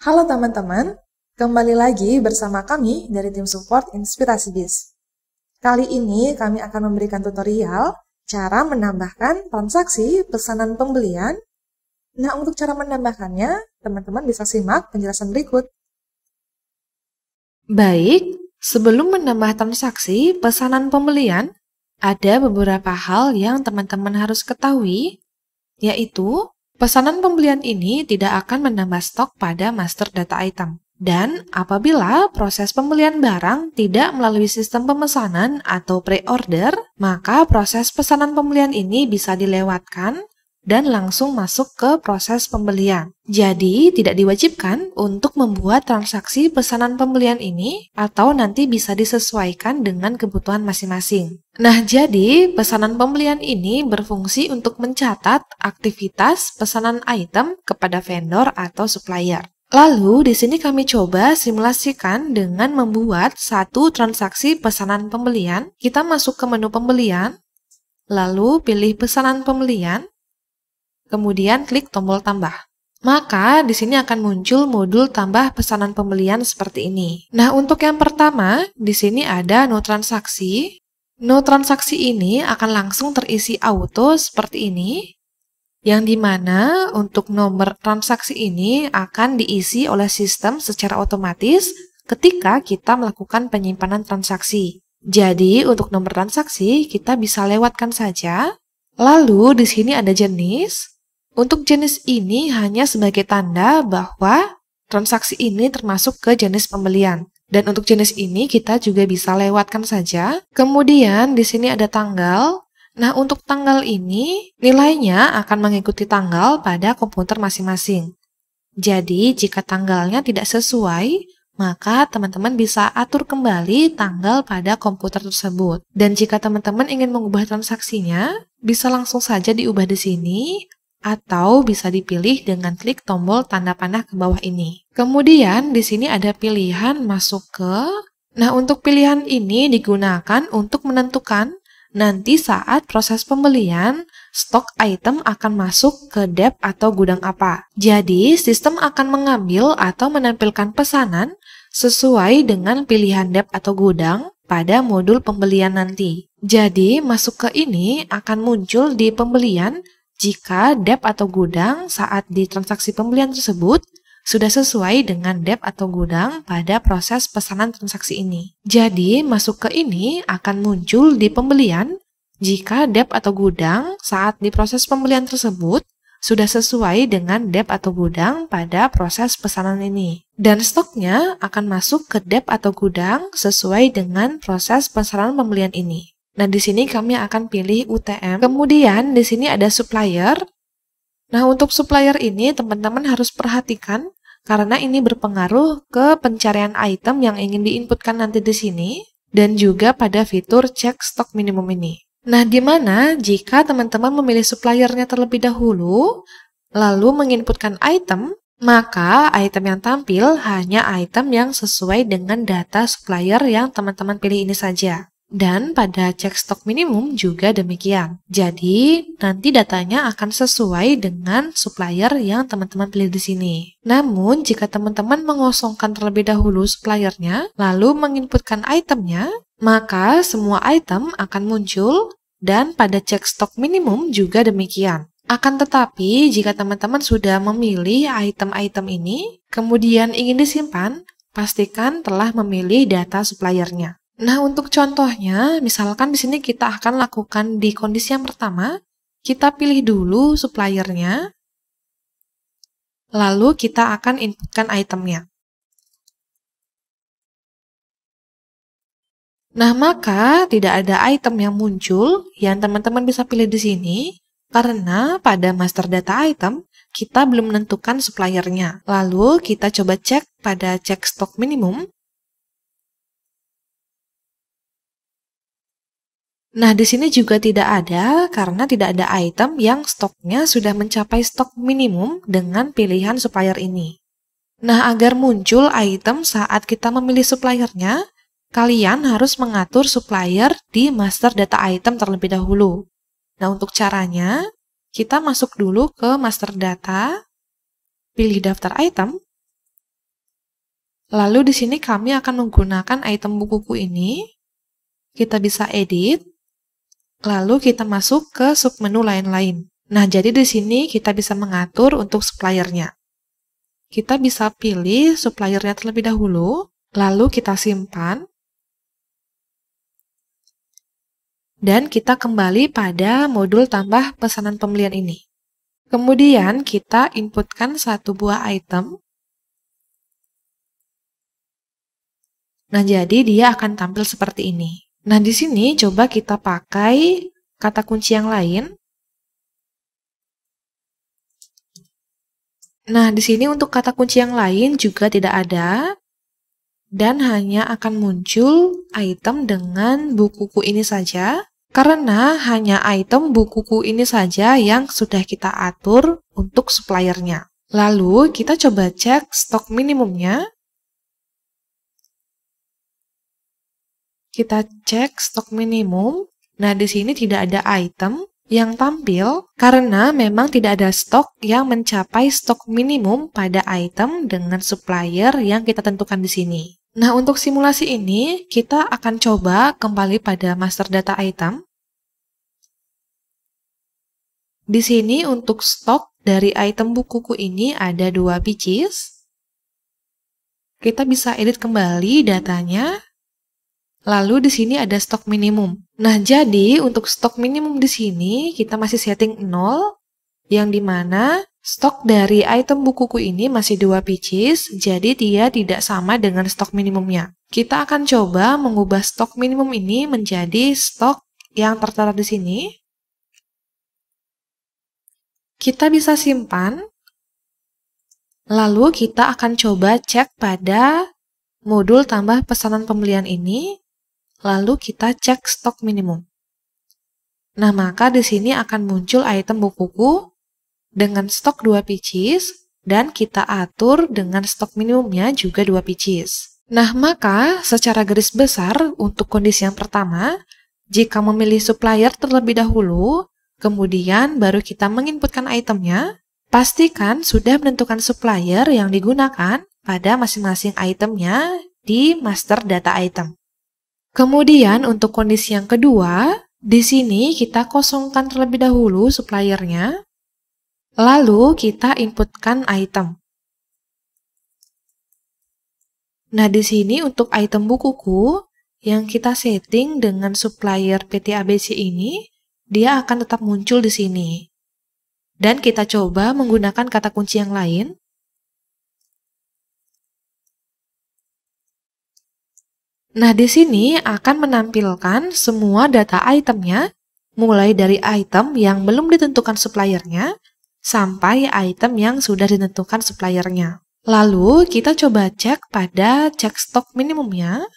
Halo teman-teman, kembali lagi bersama kami dari tim support Inspirasi Biz. Kali ini kami akan memberikan tutorial cara menambahkan transaksi pesanan pembelian. Nah, untuk cara menambahkannya, teman-teman bisa simak penjelasan berikut. Baik, sebelum menambah transaksi pesanan pembelian, ada beberapa hal yang teman-teman harus ketahui, yaitu pesanan pembelian ini tidak akan menambah stok pada master data item. Dan apabila proses pembelian barang tidak melalui sistem pemesanan atau pre-order, maka proses pesanan pembelian ini bisa dilewatkan dan langsung masuk ke proses pembelian. Jadi, tidak diwajibkan untuk membuat transaksi pesanan pembelian ini atau nanti bisa disesuaikan dengan kebutuhan masing-masing. Nah, jadi pesanan pembelian ini berfungsi untuk mencatat aktivitas pesanan item kepada vendor atau supplier. Lalu, di sini kami coba simulasikan dengan membuat satu transaksi pesanan pembelian. Kita masuk ke menu pembelian, lalu pilih pesanan pembelian, kemudian klik tombol tambah. Maka di sini akan muncul modul tambah pesanan pembelian seperti ini. Nah, untuk yang pertama, di sini ada no transaksi. No transaksi ini akan langsung terisi auto seperti ini, yang dimana untuk nomor transaksi ini akan diisi oleh sistem secara otomatis ketika kita melakukan penyimpanan transaksi. Jadi, untuk nomor transaksi kita bisa lewatkan saja. Lalu, di sini ada jenis. Untuk jenis ini hanya sebagai tanda bahwa transaksi ini termasuk ke jenis pembelian. Dan untuk jenis ini kita juga bisa lewatkan saja. Kemudian di sini ada tanggal. Nah, untuk tanggal ini nilainya akan mengikuti tanggal pada komputer masing-masing. Jadi, jika tanggalnya tidak sesuai, maka teman-teman bisa atur kembali tanggal pada komputer tersebut. Dan jika teman-teman ingin mengubah transaksinya, bisa langsung saja diubah di sini, atau bisa dipilih dengan klik tombol tanda panah ke bawah ini. Kemudian di sini ada pilihan masuk ke. Nah, untuk pilihan ini digunakan untuk menentukan nanti saat proses pembelian, stok item akan masuk ke dep atau gudang apa. Jadi, sistem akan mengambil atau menampilkan pesanan sesuai dengan pilihan dep atau gudang pada modul pembelian nanti. Jadi, masuk ke ini akan muncul di pembelian jika dep atau gudang saat di transaksi pembelian tersebut sudah sesuai dengan dep atau gudang pada proses pesanan transaksi ini. Jadi, masuk ke ini akan muncul di pembelian jika dep atau gudang saat di proses pembelian tersebut sudah sesuai dengan dep atau gudang pada proses pesanan ini. Dan stoknya akan masuk ke dep atau gudang sesuai dengan proses pesanan pembelian ini. Nah, di sini kami akan pilih UTM. Kemudian di sini ada supplier. Nah, untuk supplier ini teman-teman harus perhatikan karena ini berpengaruh ke pencarian item yang ingin diinputkan nanti di sini dan juga pada fitur cek stok minimum ini. Nah, di mana jika teman-teman memilih suppliernya terlebih dahulu, lalu menginputkan item, maka item yang tampil hanya item yang sesuai dengan data supplier yang teman-teman pilih ini saja. Dan pada cek stok minimum juga demikian. Jadi, nanti datanya akan sesuai dengan supplier yang teman-teman pilih di sini. Namun, jika teman-teman mengosongkan terlebih dahulu suppliernya, lalu menginputkan itemnya, maka semua item akan muncul dan pada cek stok minimum juga demikian. Akan tetapi, jika teman-teman sudah memilih item-item ini, kemudian ingin disimpan, pastikan telah memilih data suppliernya. Nah, untuk contohnya, misalkan di sini kita akan lakukan di kondisi yang pertama, kita pilih dulu suppliernya, lalu kita akan inputkan itemnya. Nah, maka tidak ada item yang muncul yang teman-teman bisa pilih di sini, karena pada master data item, kita belum menentukan suppliernya. Lalu, kita coba cek pada cek stok minimum. Nah, di sini juga tidak ada karena tidak ada item yang stoknya sudah mencapai stok minimum dengan pilihan supplier ini. Nah, agar muncul item saat kita memilih suppliernya, kalian harus mengatur supplier di master data item terlebih dahulu. Nah, untuk caranya, kita masuk dulu ke master data, pilih daftar item, Lalu di sini kami akan menggunakan item bukuku ini. Kita bisa edit, lalu kita masuk ke submenu lain-lain. Nah, jadi di sini kita bisa mengatur untuk suppliernya. Kita bisa pilih suppliernya terlebih dahulu, lalu kita simpan, dan kita kembali pada modul tambah pesanan pembelian ini. Kemudian kita inputkan satu buah item. Nah, jadi dia akan tampil seperti ini. Nah, di sini coba kita pakai kata kunci yang lain. Nah, di sini untuk kata kunci yang lain juga tidak ada, dan hanya akan muncul item dengan bukuku ini saja, karena hanya item bukuku ini saja yang sudah kita atur untuk suppliernya. Lalu, kita coba cek stok minimumnya. Kita cek stok minimum. Nah, di sini tidak ada item yang tampil karena memang tidak ada stok yang mencapai stok minimum pada item dengan supplier yang kita tentukan di sini. Nah, untuk simulasi ini, kita akan coba kembali pada master data item. Di sini untuk stok dari item bukuku ini ada 2 pieces. Kita bisa edit kembali datanya. Lalu di sini ada stok minimum. Nah, jadi untuk stok minimum di sini kita masih setting 0, yang dimana stok dari item bukuku ini masih 2 pieces, jadi dia tidak sama dengan stok minimumnya. Kita akan coba mengubah stok minimum ini menjadi stok yang tertera di sini. Kita bisa simpan, lalu kita akan coba cek pada modul tambah pesanan pembelian ini. Lalu kita cek stok minimum. Nah, maka di sini akan muncul item bukuku dengan stok 2 pieces dan kita atur dengan stok minimumnya juga 2 pieces. Nah, maka secara garis besar untuk kondisi yang pertama, jika memilih supplier terlebih dahulu, kemudian baru kita menginputkan itemnya, pastikan sudah menentukan supplier yang digunakan pada masing-masing itemnya di master data item. Kemudian untuk kondisi yang kedua, di sini kita kosongkan terlebih dahulu suppliernya, lalu kita inputkan item. Nah, di sini untuk item bukuku yang kita setting dengan supplier PT ABC ini, dia akan tetap muncul di sini. Dan kita coba menggunakan kata kunci yang lain. Nah, di sini akan menampilkan semua data itemnya, mulai dari item yang belum ditentukan suppliernya, sampai item yang sudah ditentukan suppliernya. Lalu, kita coba cek pada cek stok minimumnya.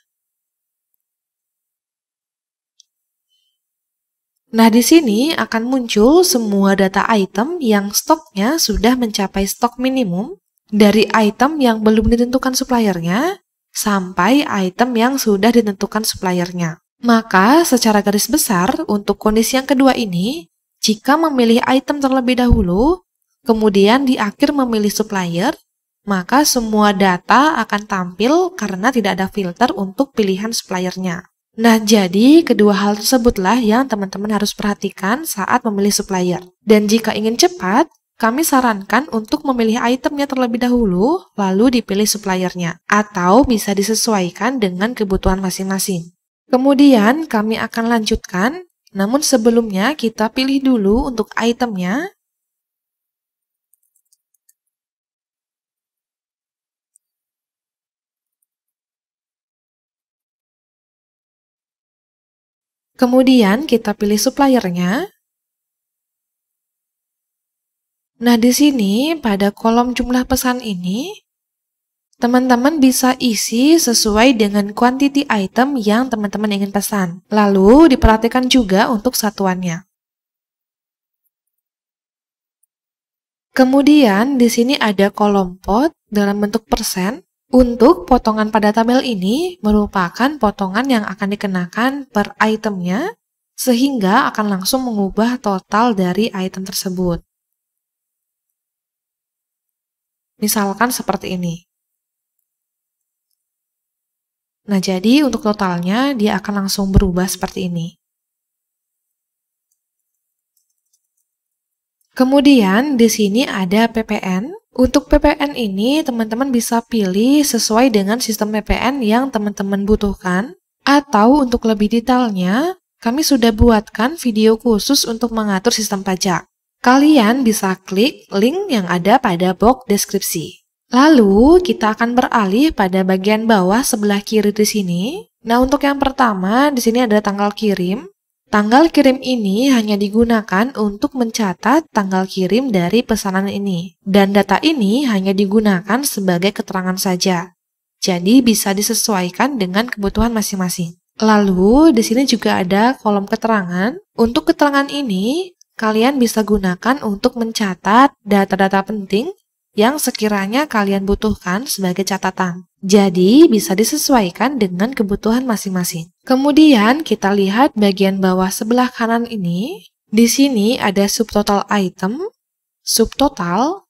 Nah, di sini akan muncul semua data item yang stoknya sudah mencapai stok minimum, dari item yang belum ditentukan suppliernya, sampai item yang sudah ditentukan suppliernya. Maka, secara garis besar, untuk kondisi yang kedua ini, jika memilih item terlebih dahulu, kemudian di akhir memilih supplier, maka semua data akan tampil karena tidak ada filter untuk pilihan suppliernya. Nah, jadi kedua hal tersebutlah yang teman-teman harus perhatikan saat memilih supplier. Dan jika ingin cepat, kami sarankan untuk memilih itemnya terlebih dahulu, lalu dipilih suppliernya, atau bisa disesuaikan dengan kebutuhan masing-masing. Kemudian kami akan lanjutkan, namun sebelumnya kita pilih dulu untuk itemnya. Kemudian kita pilih suppliernya. Nah, di sini pada kolom jumlah pesan ini, teman-teman bisa isi sesuai dengan quantity item yang teman-teman ingin pesan. Lalu diperhatikan juga untuk satuannya. Kemudian di sini ada kolom pot dalam bentuk persen. Untuk potongan pada tabel ini merupakan potongan yang akan dikenakan per itemnya, sehingga akan langsung mengubah total dari item tersebut. Misalkan seperti ini. Nah, jadi untuk totalnya dia akan langsung berubah seperti ini. Kemudian di sini ada PPN. Untuk PPN ini teman-teman bisa pilih sesuai dengan sistem PPN yang teman-teman butuhkan. Atau untuk lebih detailnya, kami sudah buatkan video khusus untuk mengatur sistem pajak. Kalian bisa klik link yang ada pada box deskripsi. Lalu, kita akan beralih pada bagian bawah sebelah kiri di sini. Nah, untuk yang pertama, di sini ada tanggal kirim. Tanggal kirim ini hanya digunakan untuk mencatat tanggal kirim dari pesanan ini. Dan data ini hanya digunakan sebagai keterangan saja. Jadi, bisa disesuaikan dengan kebutuhan masing-masing. Lalu, di sini juga ada kolom keterangan. Untuk keterangan ini, kalian bisa gunakan untuk mencatat data-data penting yang sekiranya kalian butuhkan sebagai catatan. Jadi, bisa disesuaikan dengan kebutuhan masing-masing. Kemudian, kita lihat bagian bawah sebelah kanan ini. Di sini ada subtotal item, subtotal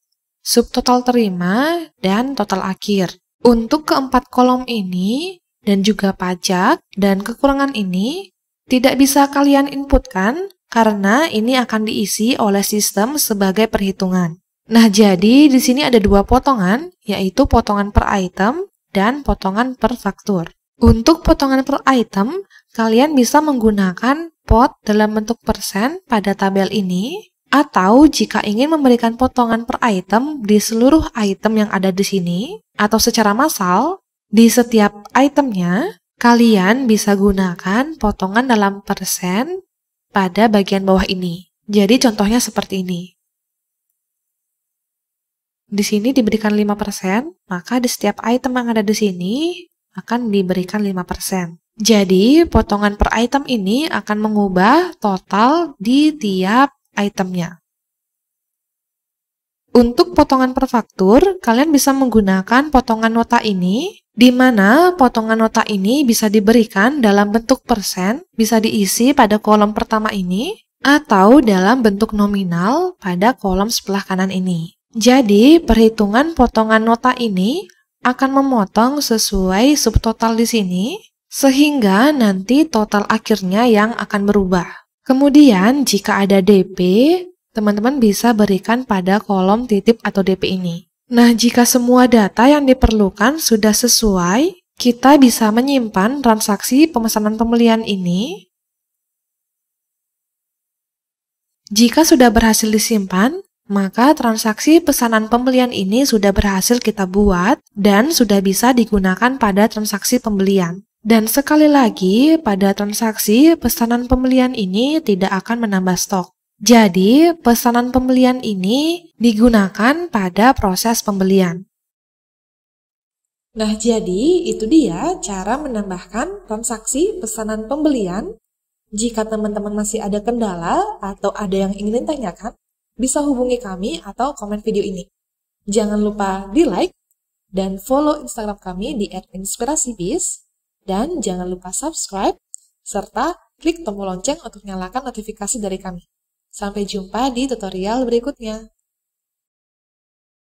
terima, dan total akhir. Untuk keempat kolom ini, dan juga pajak dan kekurangan ini, tidak bisa kalian inputkan karena ini akan diisi oleh sistem sebagai perhitungan. Nah, jadi di sini ada dua potongan, yaitu potongan per item dan potongan per faktur. Untuk potongan per item, kalian bisa menggunakan pot dalam bentuk persen pada tabel ini, atau jika ingin memberikan potongan per item di seluruh item yang ada di sini, atau secara massal, di setiap itemnya, kalian bisa gunakan potongan dalam persen pada bagian bawah ini. Jadi contohnya seperti ini. Di sini diberikan 5%, maka di setiap item yang ada di sini akan diberikan 5%. Jadi, potongan per item ini akan mengubah total di tiap itemnya. Untuk potongan per faktur, kalian bisa menggunakan potongan nota ini, di mana potongan nota ini bisa diberikan dalam bentuk persen, bisa diisi pada kolom pertama ini, atau dalam bentuk nominal pada kolom sebelah kanan ini. Jadi, perhitungan potongan nota ini akan memotong sesuai subtotal di sini, sehingga nanti total akhirnya yang akan berubah. Kemudian, jika ada DP, teman-teman bisa berikan pada kolom titip atau DP ini. Nah, jika semua data yang diperlukan sudah sesuai, kita bisa menyimpan transaksi pemesanan pembelian ini. Jika sudah berhasil disimpan, maka transaksi pesanan pembelian ini sudah berhasil kita buat dan sudah bisa digunakan pada transaksi pembelian. Dan sekali lagi, pada transaksi pesanan pembelian ini tidak akan menambah stok. Jadi, pesanan pembelian ini digunakan pada proses pembelian. Nah, jadi itu dia cara menambahkan transaksi pesanan pembelian. Jika teman-teman masih ada kendala atau ada yang ingin ditanyakan, bisa hubungi kami atau komen video ini. Jangan lupa di-like dan follow Instagram kami di @inspirasibiz, dan jangan lupa subscribe serta klik tombol lonceng untuk nyalakan notifikasi dari kami. Sampai jumpa di tutorial berikutnya.